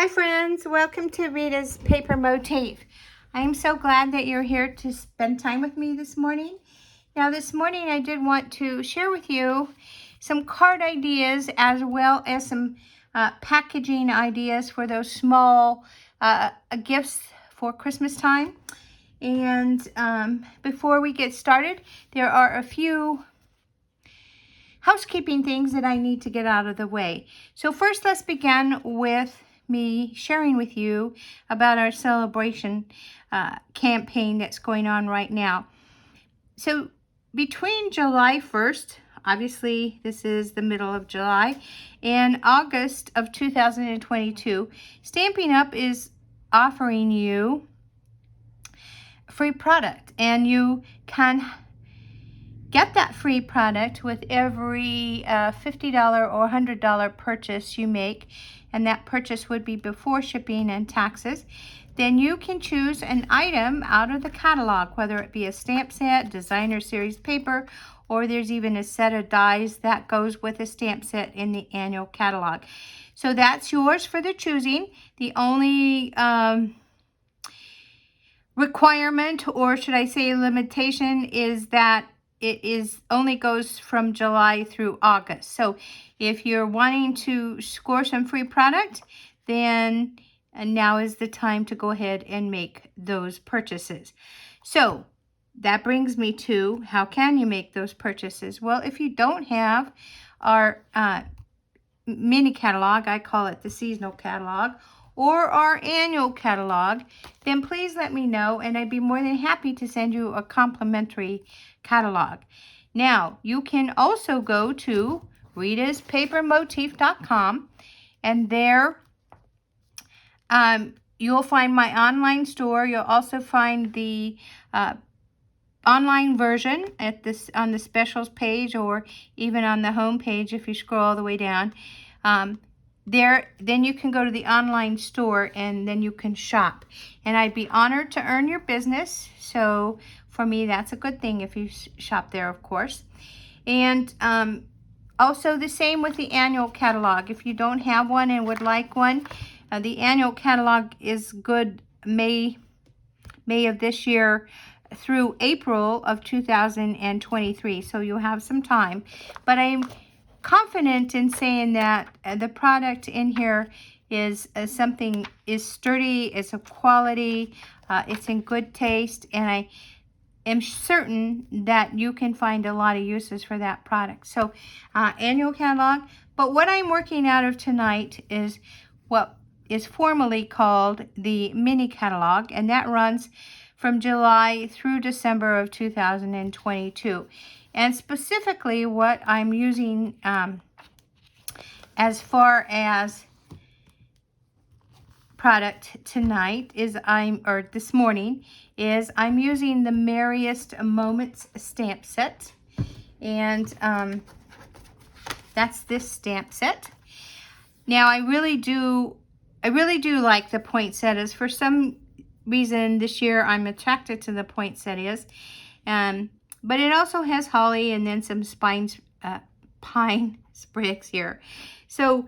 Hi friends, welcome to Rita's Paper Motif. I am so glad that you're here to spend time with me this morning. Now this morning I did want to share with you some card ideas as well as some packaging ideas for those small gifts for Christmas time. And before we get started, there are a few housekeeping things that I need to get out of the way. So first, let's begin with me sharing with you about our celebration campaign that's going on right now. So between July 1st, obviously this is the middle of July, and August of 2022, Stampin' Up! Is offering you free product, and you can get that free product with every $50 or $100 purchase you make, and that purchase would be before shipping and taxes. Then you can choose an item out of the catalog, whether it be a stamp set, designer series paper, or there's even a set of dies that goes with a stamp set in the annual catalog. So that's yours for the choosing. The only requirement, or should I say limitation, is that it only goes from July through August. So if you're wanting to score some free product, then now is the time to go ahead and make those purchases. So that brings me to, how can you make those purchases? Well, if you don't have our mini catalog, I call it the seasonal catalog, or our annual catalog, then please let me know, and I'd be more than happy to send you a complimentary catalog. Now, you can also go to ritaspapermotif.com, and there you'll find my online store. You'll also find the online version on the specials page, or even on the home page if you scroll all the way down. Then you can go to the online store, and then you can shop. And I'd be honored to earn your business. So for me, that's a good thing if you shop there, of course. And also the same with the annual catalog. If you don't have one and would like one, the annual catalog is good May of this year through April of 2023. So you'll have some time. But I'm confident in saying that the product in here is sturdy, it's of quality, it's in good taste, and I am certain that you can find a lot of uses for that product. So annual catalog. But what I'm working out of tonight is what is formally called the mini catalog, and that runs from July through December of 2022. And specifically what I'm using as far as product tonight is this morning is I'm using the Merriest Moments stamp set, and that's this stamp set. Now I really do like the poinsettias. For some reason this year I'm attracted to the poinsettias, but it also has holly and then some pine sprigs here. So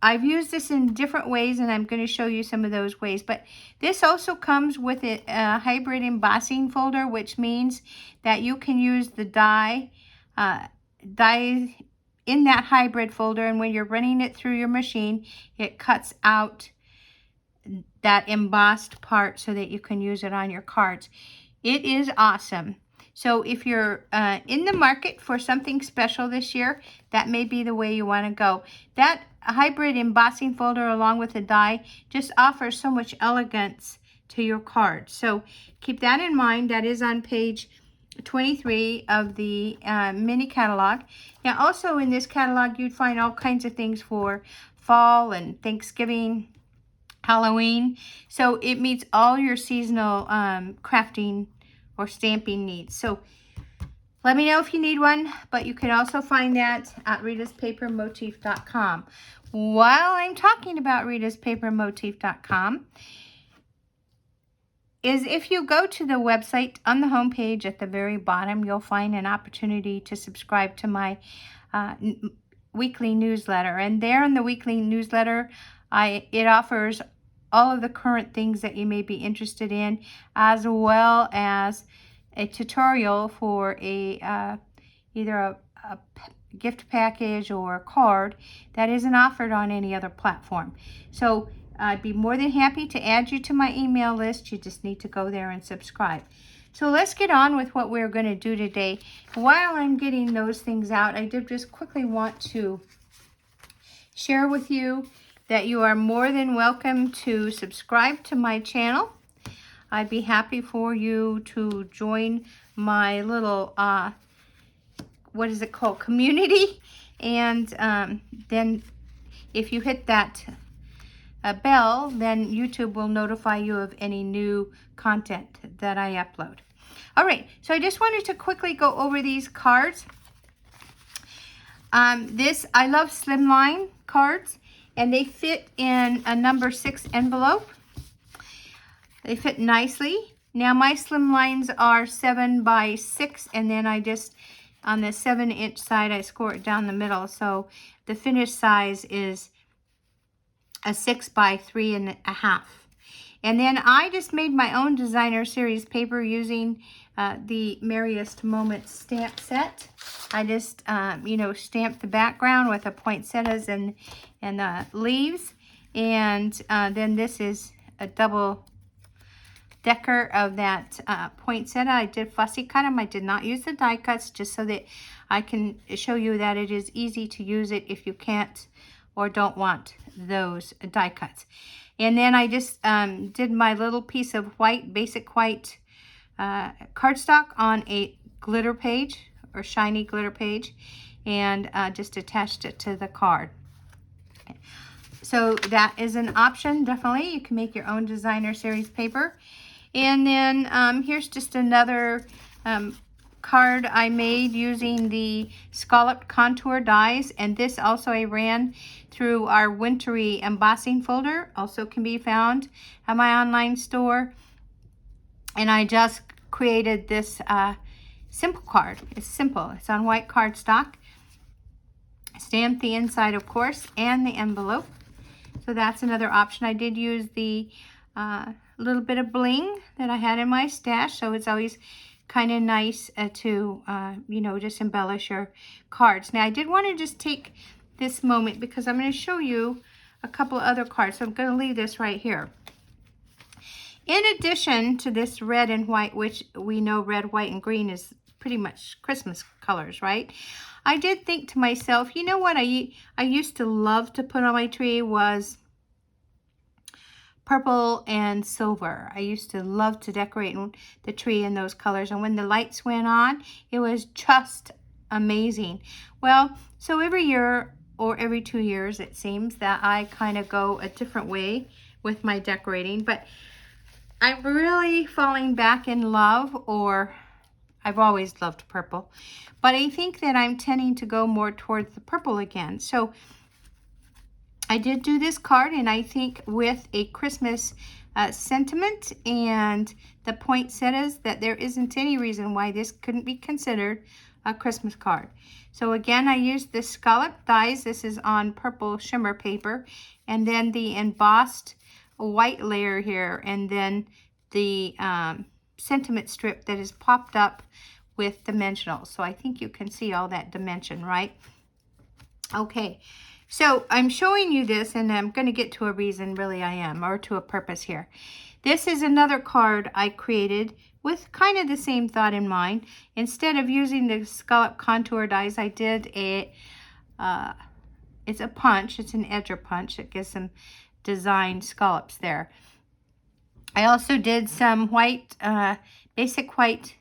I've used this in different ways, and I'm going to show you some of those ways. But this also comes with a hybrid embossing folder, which means that you can use the die in that hybrid folder, and when you're running it through your machine, it cuts out that embossed part so that you can use it on your cards. It is awesome. So if you're in the market for something special this year, that may be the way you want to go. That hybrid embossing folder along with the die just offers so much elegance to your card. So keep that in mind. That is on page 23 of the mini catalog. Now also in this catalog you'd find all kinds of things for fall and Thanksgiving, Halloween. So it meets all your seasonal crafting or stamping needs. So let me know if you need one, but you can also find that at ritaspapermotif.com. While I'm talking about ritaspapermotif.com, is if you go to the website, on the home page at the very bottom, you'll find an opportunity to subscribe to my weekly newsletter. And there in the weekly newsletter, It offers all of the current things that you may be interested in, as well as a tutorial for either a gift package or a card that isn't offered on any other platform. So I'd be more than happy to add you to my email list. You just need to go there and subscribe. So let's get on with what we're going to do today. While I'm getting those things out, I did just quickly want to share with you that you are more than welcome to subscribe to my channel. I'd be happy for you to join my little, what is it called, community. And then if you hit that bell, then YouTube will notify you of any new content that I upload. All right, so I just wanted to quickly go over these cards. I love slimline cards, and they fit in a number 6 envelope. They fit nicely. Now my slim lines are 7 by 6, and then I just, on the 7-inch side, I score it down the middle. So the finished size is a 6 by 3.5. And then I just made my own designer series paper using the Merriest Moments stamp set. I just, stamped the background with the poinsettias and leaves. And then this is a double decker of that poinsettia. I did fussy cut them. I did not use the die cuts, just so that I can show you that it is easy to use it if you can't or don't want those die cuts. And then I just did my little piece of white, basic white cardstock on a glitter page or shiny glitter page, and just attached it to the card. So that is an option, definitely. You can make your own designer series paper. And then here's just another card I made using the scalloped contour dies, and this also I ran through our wintry embossing folder, also can be found at my online store. And I just created this simple card. It's simple. It's on white cardstock. Stamped the inside, of course, and the envelope. So that's another option. I did use the little bit of bling that I had in my stash, so it's always kind of nice to, just embellish your cards. Now, I did want to just take this moment because I'm going to show you a couple of other cards. So I'm going to leave this right here. In addition to this red and white, which we know red, white, and green is pretty much Christmas colors, right? I did think to myself, you know what I used to love to put on my tree was purple and silver. I used to love to decorate the tree in those colors. And when the lights went on, it was just amazing. Well, so every year or every 2 years, it seems that I kind of go a different way with my decorating. But I'm really falling back in love, or I've always loved purple, but I think that I'm tending to go more towards the purple again. So I did do this card, and I think with a Christmas sentiment and the poinsettias, that there isn't any reason why this couldn't be considered a Christmas card. So again, I used this scalloped dies. This is on purple shimmer paper, and then the embossed white layer here, and then the sentiment strip that is popped up with dimensional. So I think you can see all that dimension, right? Okay, so I'm showing you this, and I'm going to get to a reason, really I am, or to a purpose here. This is another card I created with kind of the same thought in mind. Instead of using the scallop contour dies, I did it's a punch. It's an edger punch. It gives some design scallops there. I also did some white, basic white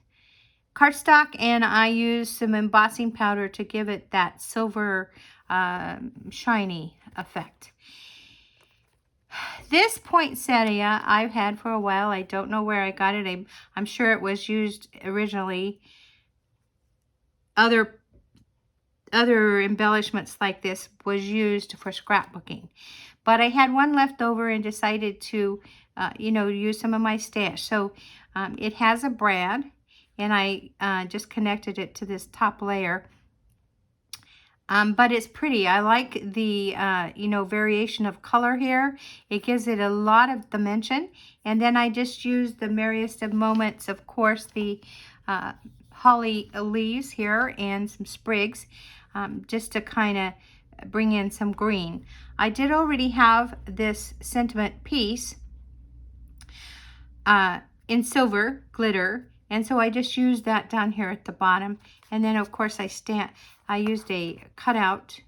cardstock, and I used some embossing powder to give it that silver shiny effect. This poinsettia I've had for a while. I don't know where I got it. I'm sure it was used originally. Other embellishments like this was used for scrapbooking. But I had one left over and decided to, use some of my stash. So it has a brad, and I just connected it to this top layer But it's pretty. I like the, you know, variation of color here. It gives it a lot of dimension. And then I just used the Merriest of Moments, of course, the holly leaves here and some sprigs, just to kind of bring in some green. I did already have this sentiment piece in silver glitter, and so I just used that down here at the bottom. And then of course I used a cutout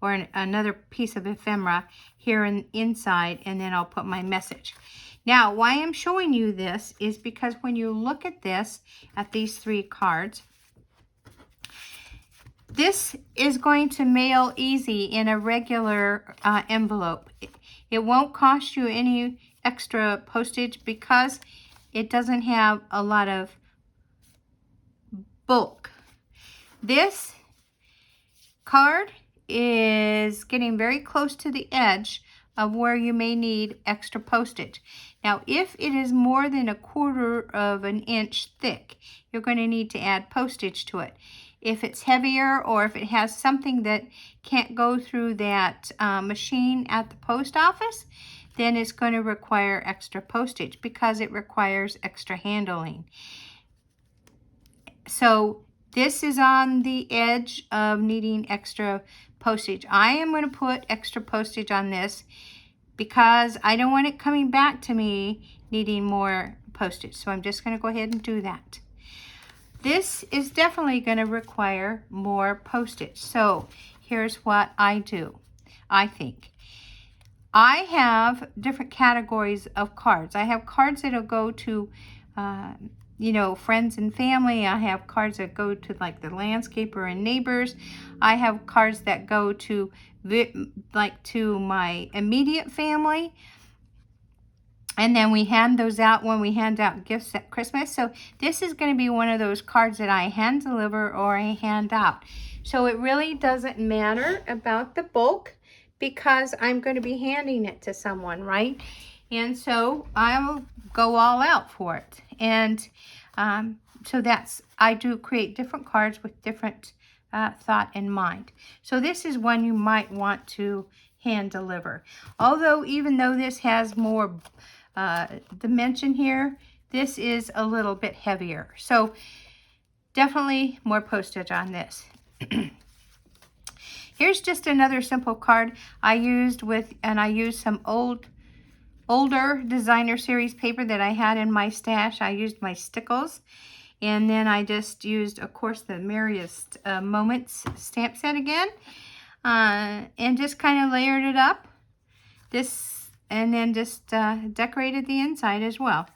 or another piece of ephemera here inside, and then I'll put my message. Now, why I'm showing you this is because when you look at this, at these 3 cards, this is going to mail easy in a regular envelope. It won't cost you any extra postage because it doesn't have a lot of bulk. This card is getting very close to the edge of where you may need extra postage. Now, if it is more than 1/4 of an inch thick, you're going to need to add postage to it. If it's heavier, or if it has something that can't go through that machine at the post office, then it's going to require extra postage because it requires extra handling. So this is on the edge of needing extra postage. I am going to put extra postage on this because I don't want it coming back to me needing more postage. So I'm just going to go ahead and do that. This is definitely going to require more postage. So here's what I do. I think I have different categories of cards. I have cards that'll go to you know, friends and family. I have cards that go to like the landscaper and neighbors. I have cards that go to like to my immediate family. And then we hand those out when we hand out gifts at Christmas. So this is going to be one of those cards that I hand deliver or I hand out. So it really doesn't matter about the bulk because I'm going to be handing it to someone, right? And so I'll go all out for it. And so I do create different cards with different thought in mind. So this is one you might want to hand deliver. Although, even though this has more dimension here, this is a little bit heavier. So definitely more postage on this. Here's just another simple card I used I used some older designer series paper that I had in my stash. I used my stickles, and then I just used, of course, the Merriest Moments stamp set again, and just kind of layered it up. And then just decorated the inside as well.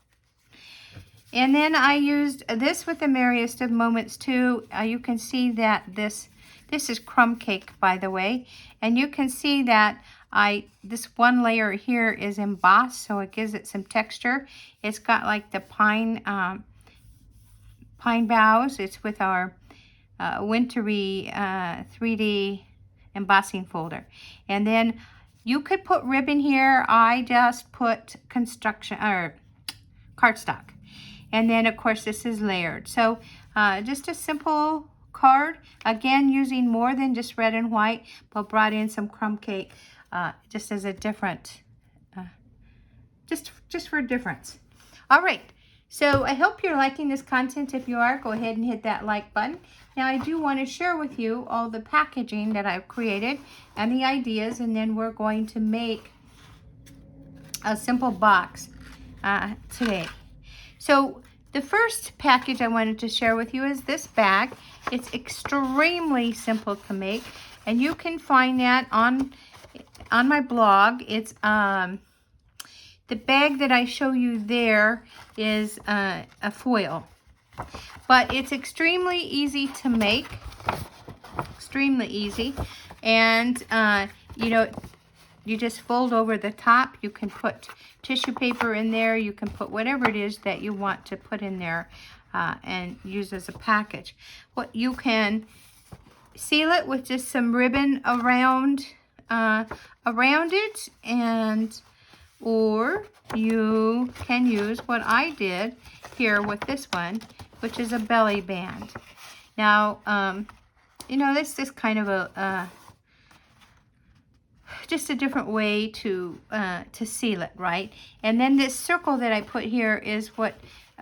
And then I used this with the Merriest of Moments too. You can see that this is crumb cake, by the way, and you can see that this one layer here is embossed, so it gives it some texture. It's got like the pine boughs. It's with our wintry 3D embossing folder. And then you could put ribbon here. I just put construction or cardstock. And then of course this is layered. So just a simple card, again using more than just red and white, but brought in some crumb cake just as a different, just for a difference. All right, so I hope you're liking this content. If you are, go ahead and hit that like button. Now I do want to share with you all the packaging that I've created and the ideas, and then we're going to make a simple box today. So the first package I wanted to share with you is this bag. It's extremely simple to make, and you can find that on my blog. It's the bag that I show you there is a foil, but it's extremely easy to make, extremely easy. And you know, you just fold over the top. You can put tissue paper in there. You can put whatever it is that you want to put in there and use as a package. What you can seal it with just some ribbon around it, and or you can use what I did here with this one, which is a belly band. Now you know, this is kind of a just a different way to seal it, right? And then this circle that I put here is what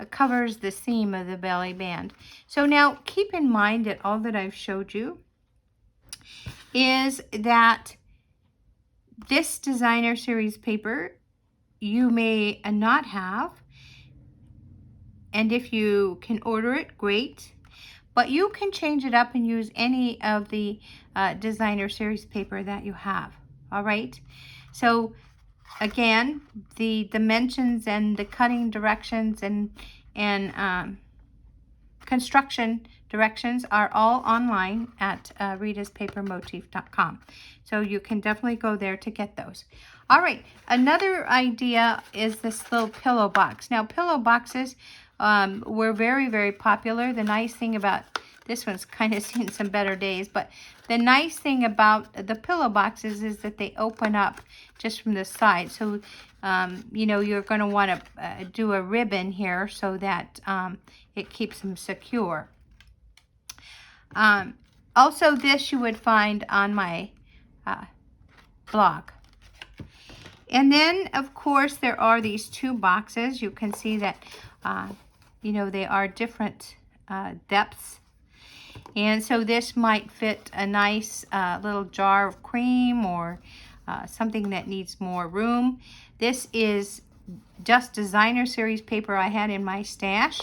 covers the seam of the belly band. So now keep in mind that all that I've showed you is that this designer series paper you may not have, and if you can order it, great. But you can change it up and use any of the designer series paper that you have. All right. So again, the dimensions and the cutting directions and construction directions are all online at ritaspapermotif.com. So you can definitely go there to get those. All right, another idea is this little pillow box. Now, pillow boxes were very, very popular. The nice thing about this one's kind of seen some better days, but the nice thing about the pillow boxes is that they open up just from the side. So, you know, you're going to want to do a ribbon here so that it keeps them secure. Also, this you would find on my blog. And then, of course, there are these two boxes. You can see that, you know, they are different depths. And so this might fit a nice little jar of cream or something that needs more room. This is just designer series paper I had in my stash.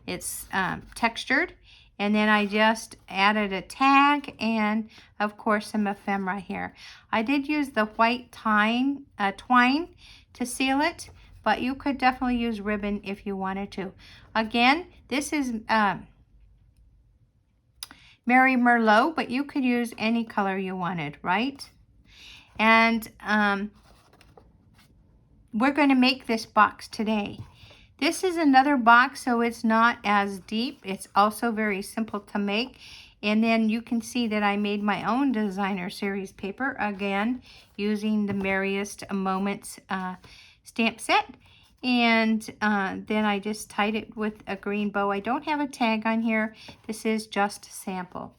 It's textured. And then I just added a tag and, of course, some ephemera here. I did use the white twine to seal it, but you could definitely use ribbon if you wanted to. Again, this is Mary Merlot, but you could use any color you wanted, right? And we're going to make this box today. This is another box, so it's not as deep. It's also very simple to make. And then you can see that I made my own designer series paper, again, using the Merriest Moments stamp set. And then I just tied it with a green bow. I don't have a tag on here. This is just a sample.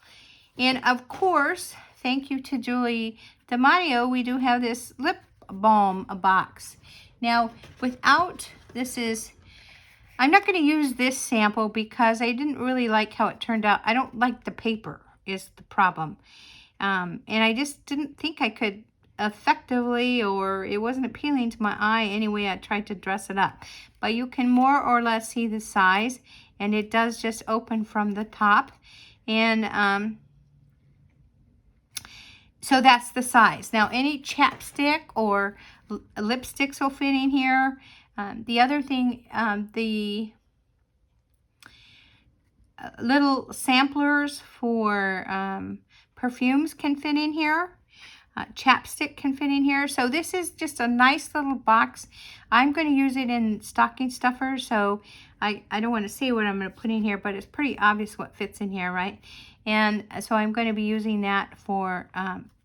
And of course, thank you to Julie DiMatteo, we do have this lip balm box. Now, I'm not going to use this sample because I didn't really like how it turned out. I don't like the paper is the problem. And I just didn't think I could effectively, or it wasn't appealing to my eye anyway. I tried to dress it up. But you can more or less see the size, and it does just open from the top. And so that's the size. Now, any chapstick or lipsticks will fit in here. The other thing, the little samplers for perfumes can fit in here. Chapstick can fit in here. So this is just a nice little box. I'm going to use it in stocking stuffers, so I don't want to say what I'm going to put in here, but it's pretty obvious what fits in here, right? And so I'm going to be using that for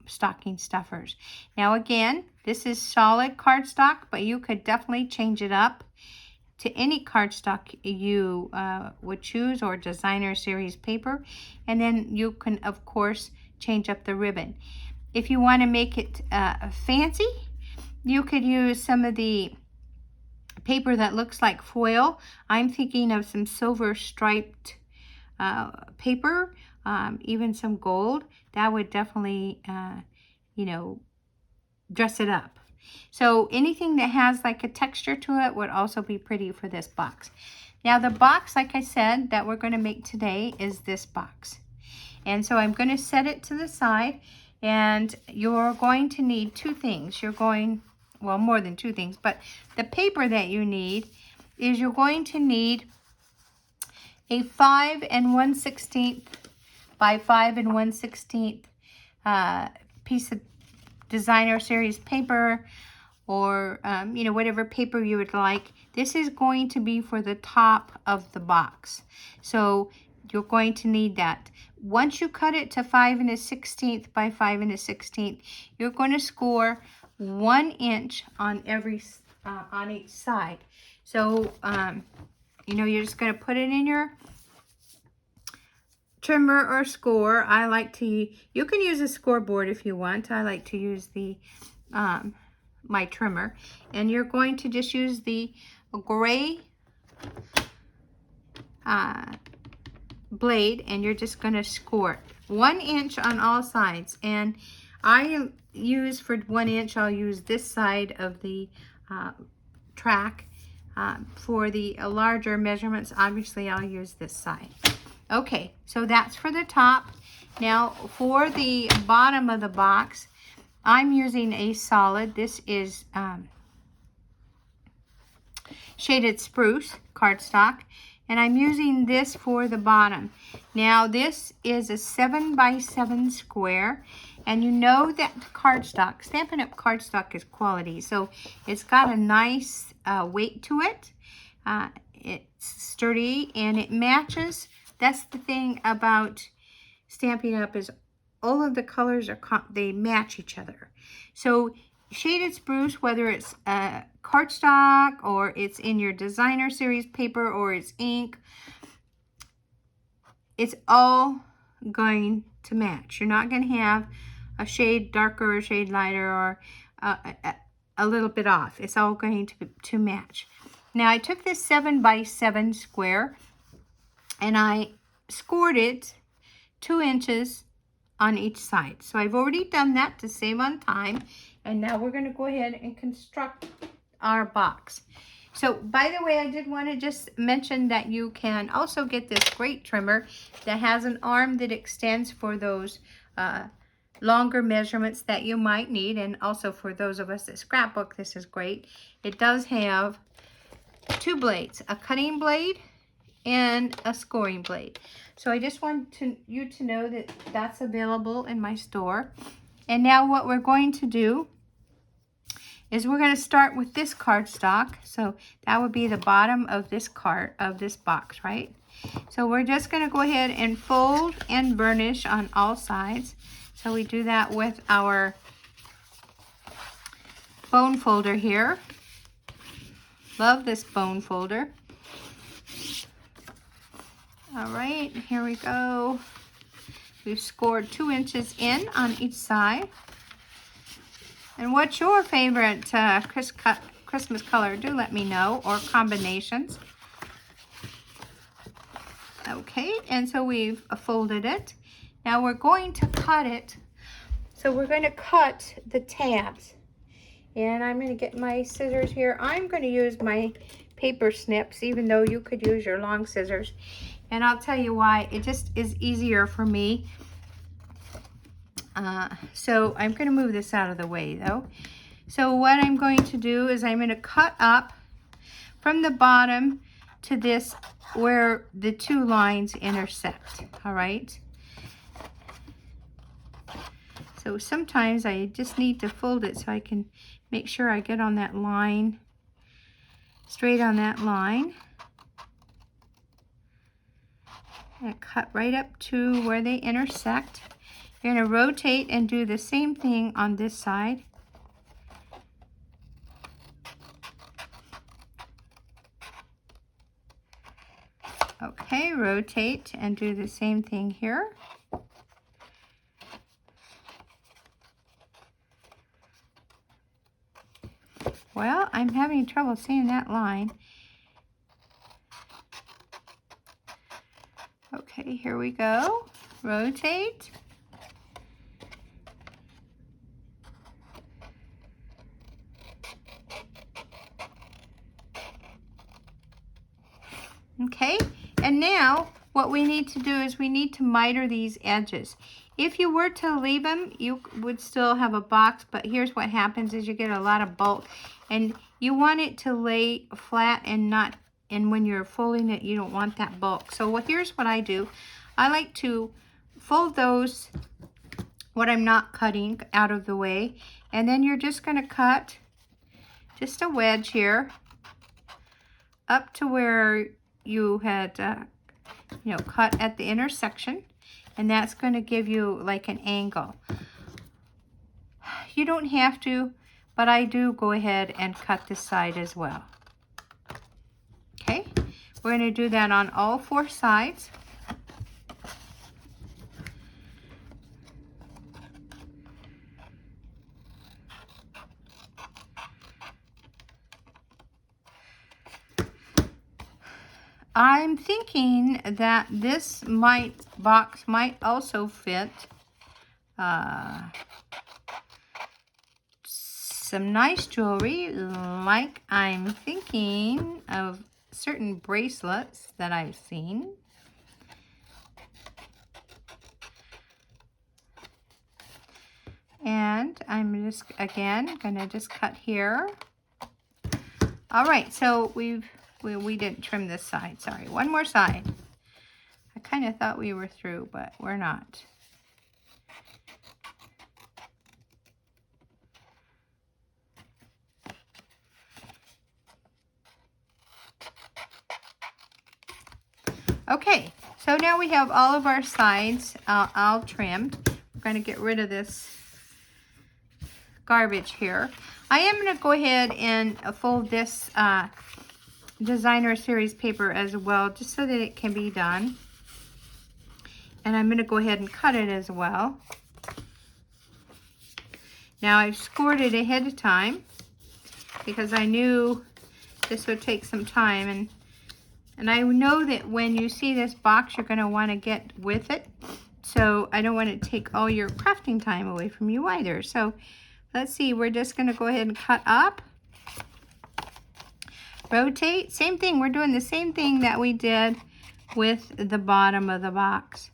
stocking stuffers. Now again, this is solid cardstock, but you could definitely change it up to any cardstock you would choose, or designer series paper. And then you can, of course, change up the ribbon. If you want to make it fancy, you could use some of the paper that looks like foil. I'm thinking of some silver striped paper, even some gold. That would definitely, you know, dress it up. So anything that has like a texture to it would also be pretty for this box. Now the box, like I said, that we're going to make today is this box. And so I'm going to set it to the side, and you're going to need two things. Well, more than two things, but the paper that you need is you're going to need a 5 1/16 by 5 1/16 piece of designer series paper, or you know, whatever paper you would like. This is going to be for the top of the box, so you're going to need that. Once you cut it to 5 1/16 by 5 1/16, you're going to score 1 inch on on each side. So you know, you're just going to put it in your trimmer or score. I like to, you can use a scoreboard if you want. I like to use the my trimmer. And you're going to just use the gray blade, and you're just going to score it 1 inch on all sides. And I use, for 1 inch, I'll use this side of the track. For the larger measurements, obviously I'll use this side. Okay, so that's for the top. Now for the bottom of the box, I'm using a solid. This is Shaded Spruce cardstock, and I'm using this for the bottom. Now this is a 7x7 square, and you know that cardstock, Stampin' Up! Cardstock is quality, so it's got a nice weight to it. It's sturdy and it matches. That's the thing about Stampin' Up! Is all of the colors they match each other. So Shaded Spruce, whether it's cardstock or it's in your designer series paper or it's ink, it's all going to match. You're not going to have a shade darker or a shade lighter or a little bit off. It's all going to match. Now I took this 7x7 square and I scored it 2 inches on each side. So I've already done that to save on time. And now we're going to go ahead and construct our box. So by the way, I did want to just mention that you can also get this great trimmer that has an arm that extends for those longer measurements that you might need. And also for those of us that scrapbook, this is great. It does have 2 blades, a cutting blade and a scoring blade. So I just want you to know that that's available in my store. And now what we're going to do is we're going to start with this cardstock. So that would be the bottom of this box, right? So we're just going to go ahead and fold and burnish on all sides. So we do that with our bone folder here. Love this bone folder. All right, here we go. We've scored 2 inches in on each side. And what's your favorite Christmas color? Do let me know, or combinations. Okay, and so we've folded it. Now we're going to cut it. So we're going to cut the tabs. And I'm going to get my scissors here. I'm going to use my paper snips, even though you could use your long scissors. And I'll tell you why. It just is easier for me. So I'm going to move this out of the way though. So what I'm going to do is I'm going to cut up from the bottom to this where the 2 lines intersect. All right. So sometimes I just need to fold it so I can make sure I get on that line, straight on that line. And cut right up to where they intersect. You're going to rotate and do the same thing on this side. Okay, rotate and do the same thing here. Well, I'm having trouble seeing that line. Okay, here we go. Rotate. Okay, and now what we need to do is we need to miter these edges. If you were to leave them, you would still have a box, but here's what happens is you get a lot of bulk, and you want it to lay flat and not, and when you're folding it, you don't want that bulk. So here's what I do. I like to fold those, what I'm not cutting, out of the way, and then you're just going to cut just a wedge here up to where you had cut at the intersection, and that's going to give you like an angle. You don't have to, but I do go ahead and cut this side as well. Okay, we're going to do that on all 4 sides. I'm thinking that this box might also fit some nice jewelry, like I'm thinking of certain bracelets that I've seen. And I'm just, again, gonna just cut here. All right, so we didn't trim this side, sorry. One more side. I kind of thought we were through, but we're not. Okay, so now we have all of our sides all trimmed. We're going to get rid of this garbage here. I am going to go ahead and fold this designer series paper as well, just so that it can be done. And I'm going to go ahead and cut it as well. Now I've scored it ahead of time because I knew this would take some time, and I know that when you see this box, you're going to want to get with it. So I don't want to take all your crafting time away from you either. So let's see, we're just going to go ahead and cut up. Rotate, same thing. We're doing the same thing that we did with the bottom of the box.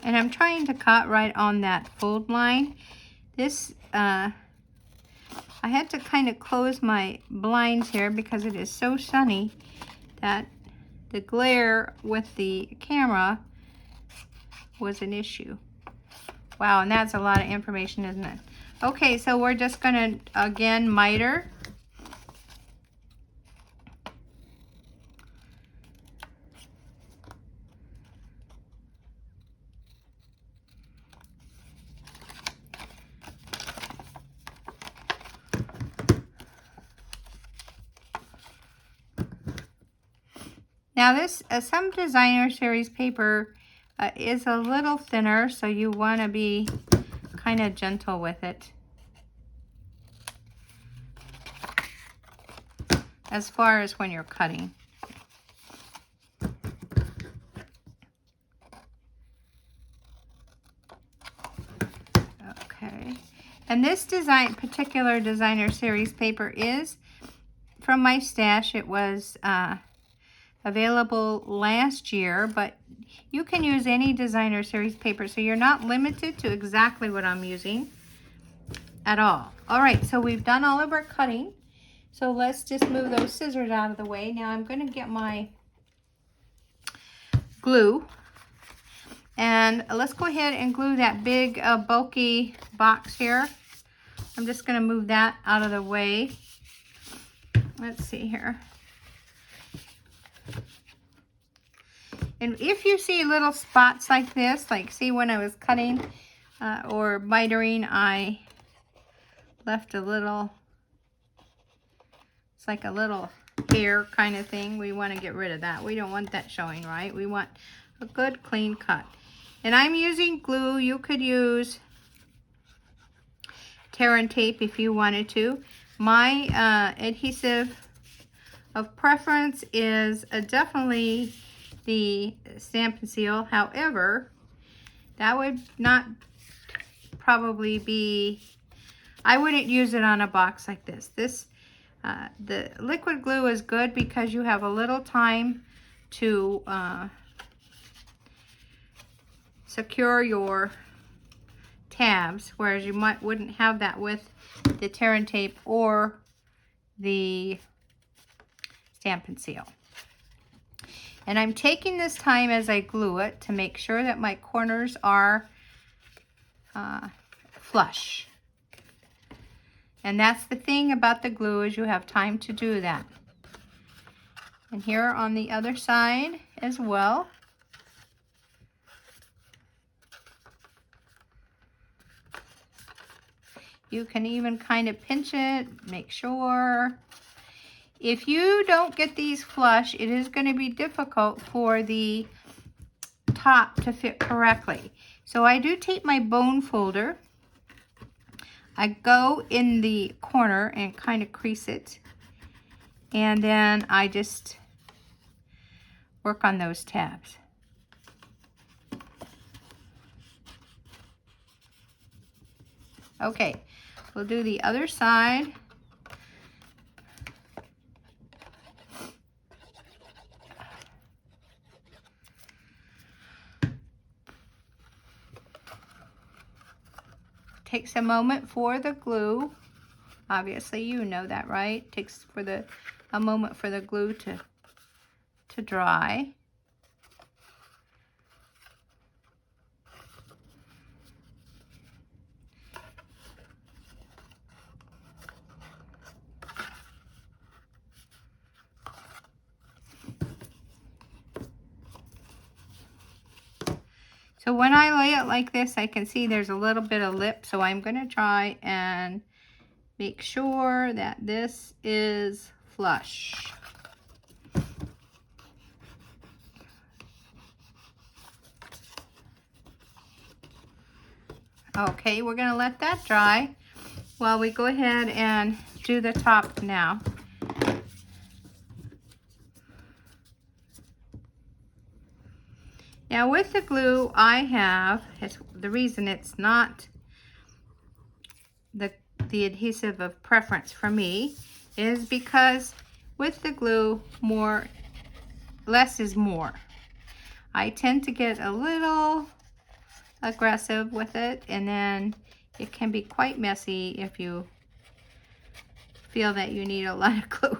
And I'm trying to cut right on that fold line. This, I had to kind of close my blinds here because it is so sunny that the glare with the camera was an issue. Wow, and that's a lot of information, isn't it? Okay, so we're just gonna, again, miter. Now this, some designer series paper is a little thinner, so you want to be kind of gentle with it. As far as when you're cutting. Okay. And this particular designer series paper is from my stash. It was available last year, but you can use any designer series paper, so you're not limited to exactly what I'm using at all. All right, so we've done all of our cutting, so let's just move those scissors out of the way. Now I'm going to get my glue, and let's go ahead and glue that big bulky box here. I'm just going to move that out of the way. Let's see here. And if you see little spots like this, like see when I was cutting or mitering, I left a little, it's like a little hair kind of thing. We want to get rid of that. We don't want that showing, right? We want a good clean cut. And I'm using glue. You could use tear and tape if you wanted to. My adhesive of preference is definitely the Stampin' Seal. However, that would not probably be, I wouldn't use it on a box like this. The liquid glue is good because you have a little time to secure your tabs, whereas you wouldn't have that with the tear and tape or the Stampin' Seal. And I'm taking this time as I glue it to make sure that my corners are flush. And that's the thing about the glue, is you have time to do that. And here on the other side as well. You can even kind of pinch it, make sure. If you don't get these flush, it is going to be difficult for the top to fit correctly. So I do take my bone folder. I go in the corner and kind of crease it. And then I just work on those tabs. Okay, we'll do the other side. Takes a moment for the glue. Obviously, you know that, right? Takes a moment for the glue to dry. So when I lay it like this, I can see there's a little bit of lip, so I'm going to try and make sure that this is flush. Okay, we're going to let that dry while we go ahead and do the top now. Now with the glue I have, the reason it's not the adhesive of preference for me is because with the glue, less is more. I tend to get a little aggressive with it, and then it can be quite messy if you feel that you need a lot of glue.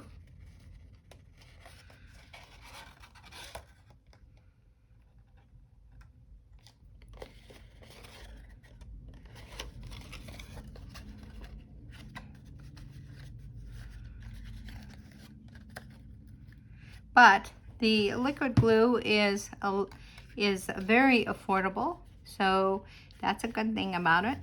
But the liquid glue is very affordable, so that's a good thing about it.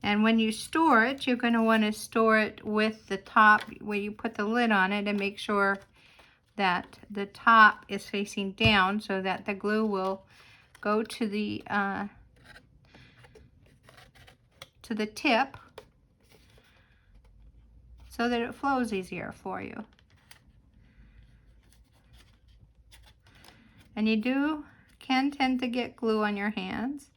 And when you store it, you're going to want to store it with the top where you put the lid on it, and make sure that the top is facing down so that the glue will go to the tip so that it flows easier for you. And you can tend to get glue on your hands.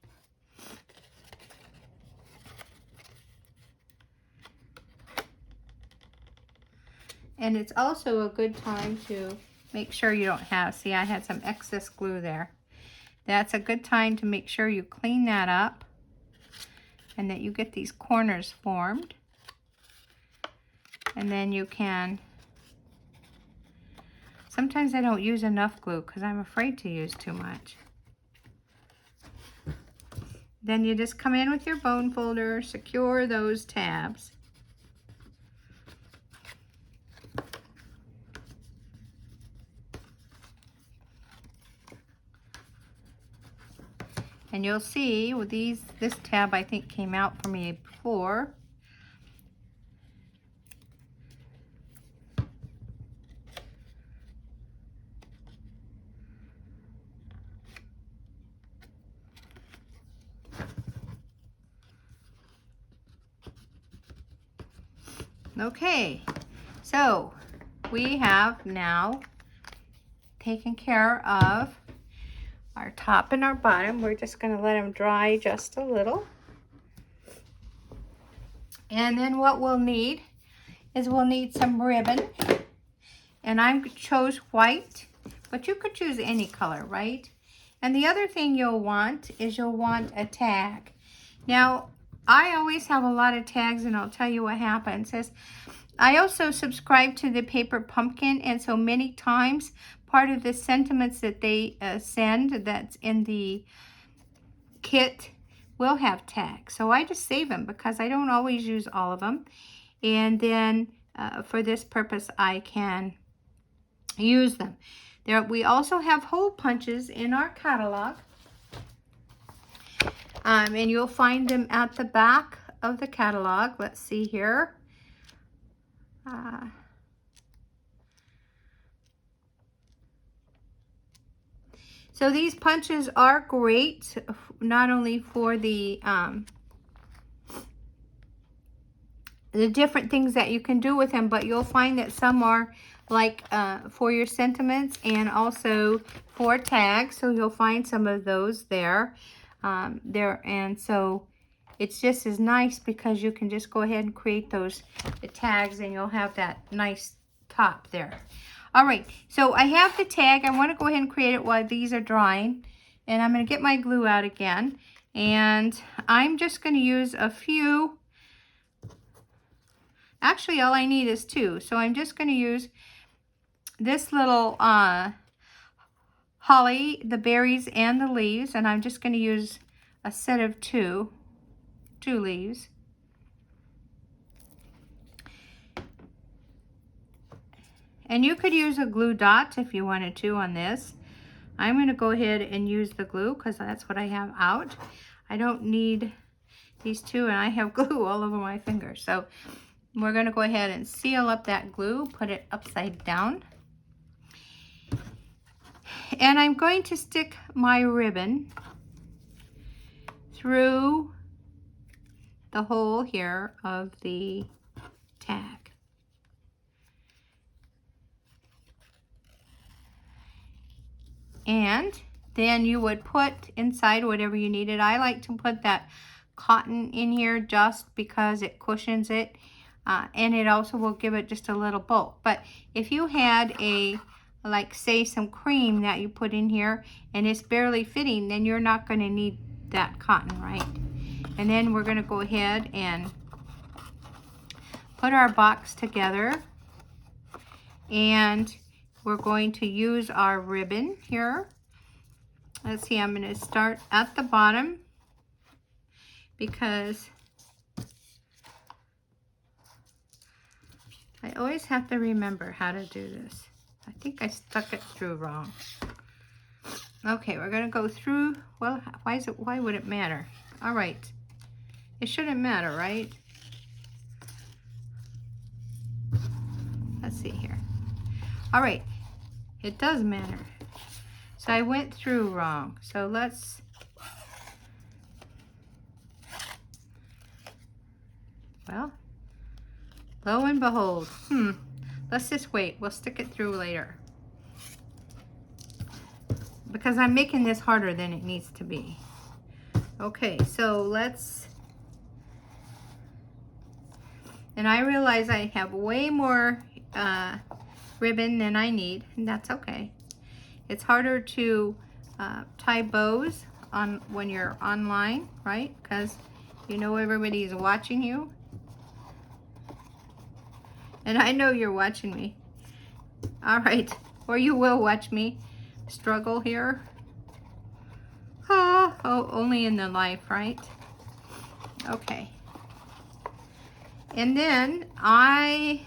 And it's also a good time to make sure you don't have, see, I had some excess glue there. That's a good time to make sure you clean that up and that you get these corners formed. And then you can, sometimes I don't use enough glue because I'm afraid to use too much. Then you just come in with your bone folder, secure those tabs. And you'll see with this tab I think came out for me before. Okay, so we have now taken care of our top and our bottom. We're just going to let them dry just a little. And then what we'll need is we'll need some ribbon. And I chose white, but you could choose any color, right? And the other thing you'll want is you'll want a tag. Now, I always have a lot of tags, and I'll tell you what happens is I also subscribe to the Paper Pumpkin, and so many times part of the sentiments that they send that's in the kit will have tags. So I just save them because I don't always use all of them. And then for this purpose, I can use them. We also have hole punches in our catalog. And you'll find them at the back of the catalog. Let's see here. So these punches are great, not only for the different things that you can do with them, but you'll find that some are like for your sentiments and also for tags. So you'll find some of those there. And so it's just as nice because you can just go ahead and create those tags and you'll have that nice top there. All right, so I have the tag. I want to go ahead and create it while these are drying. And I'm going to get my glue out again. And I'm just going to use a few. Actually, all I need is 2. So I'm just going to use this little holly, the berries and the leaves. And I'm just going to use a set of 2 leaves. And you could use a glue dot if you wanted to on this. I'm going to go ahead and use the glue because that's what I have out. I don't need these 2, and I have glue all over my fingers. So we're going to go ahead and seal up that glue, put it upside down. And I'm going to stick my ribbon through the hole here of the tag. And then you would put inside whatever you needed. I like to put that cotton in here just because it cushions it. And it also will give it just a little bulk. But if you had like say some cream that you put in here and it's barely fitting, then you're not going to need that cotton, right? And then we're going to go ahead and put our box together. And we're going to use our ribbon here. Let's see, I'm going to start at the bottom because I always have to remember how to do this. I think I stuck it through wrong. Okay, we're going to go through. Well, why would it matter? All right. It shouldn't matter, right? Let's see here. All right. It does matter. So I went through wrong. So let's well, lo and behold. Let's just wait. We'll stick it through later. Because I'm making this harder than it needs to be. Okay, so let's, and I realize I have way more ribbon than I need, and that's okay. It's harder to tie bows on when you're online, right? Because you know everybody's watching you. And I know you're watching me. All right, or you will watch me struggle here. Oh, only in the life, right? Okay. And then I'll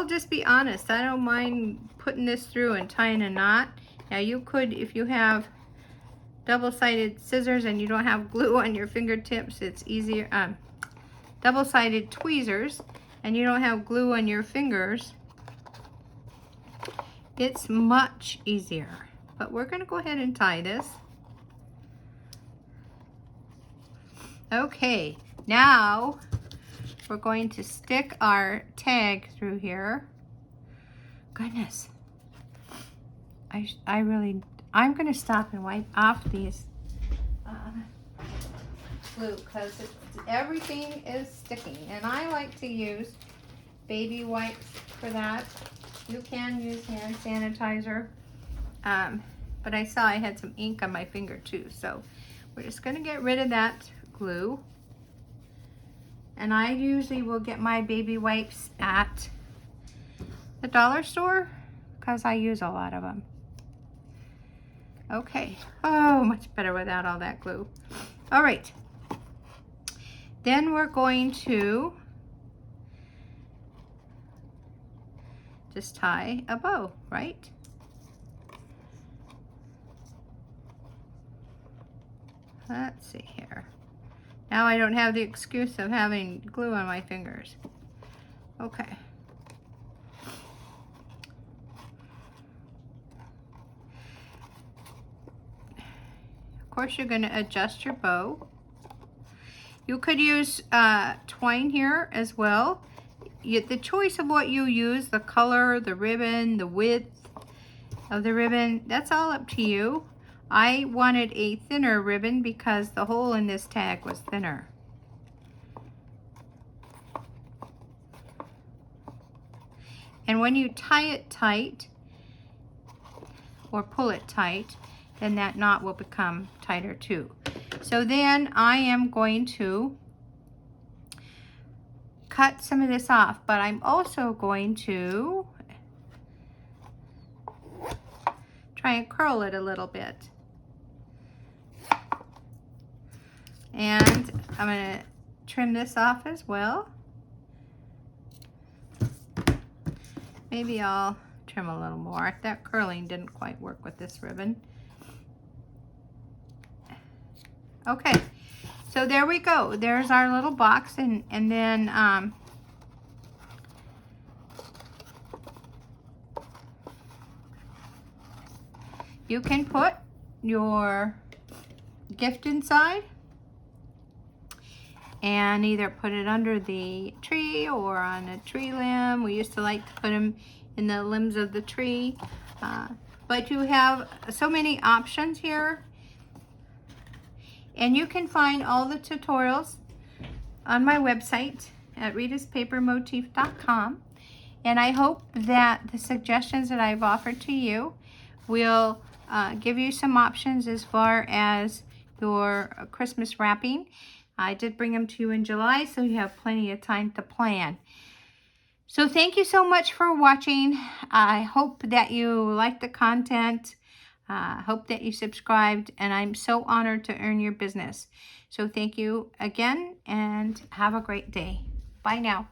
just be honest. I don't mind putting this through and tying a knot. Now you could, if you have double-sided scissors and you don't have glue on your fingertips, it's easier. Double-sided tweezers and you don't have glue on your fingers, it's much easier. But we're going to go ahead and tie this. Okay, now we're going to stick our tag through here. Goodness. I'm going to stop and wipe off these glue because everything is sticking. And I like to use baby wipes for that. You can use hand sanitizer. But I saw I had some ink on my finger too. So we're just going to get rid of that glue. And I usually will get my baby wipes at the dollar store because I use a lot of them. Okay. Oh, much better without all that glue. All right. Then we're going to just tie a bow, right? Let's see here. Now I don't have the excuse of having glue on my fingers. Okay. course, you're going to adjust your bow. You could use twine here as well. The choice of what you use, the color, the ribbon, the width of the ribbon, that's all up to you. I wanted a thinner ribbon because the hole in this tag was thinner. And when you tie it tight or pull it tight, then that knot will become tighter too. So then I am going to cut some of this off, but I'm also going to try and curl it a little bit. And I'm going to trim this off as well. Maybe I'll trim a little more. That curling didn't quite work with this ribbon. Okay, so there we go. There's our little box, and then you can put your gift inside and either put it under the tree or on a tree limb. We used to like to put them in the limbs of the tree. But you have so many options here. And you can find all the tutorials on my website at ritaspapermotif.com. And I hope that the suggestions that I've offered to you will give you some options as far as your Christmas wrapping. I did bring them to you in July, so you have plenty of time to plan. So thank you so much for watching. I hope that you liked the content. Hope that you subscribed, and I'm so honored to earn your business. So thank you again, and have a great day. Bye now.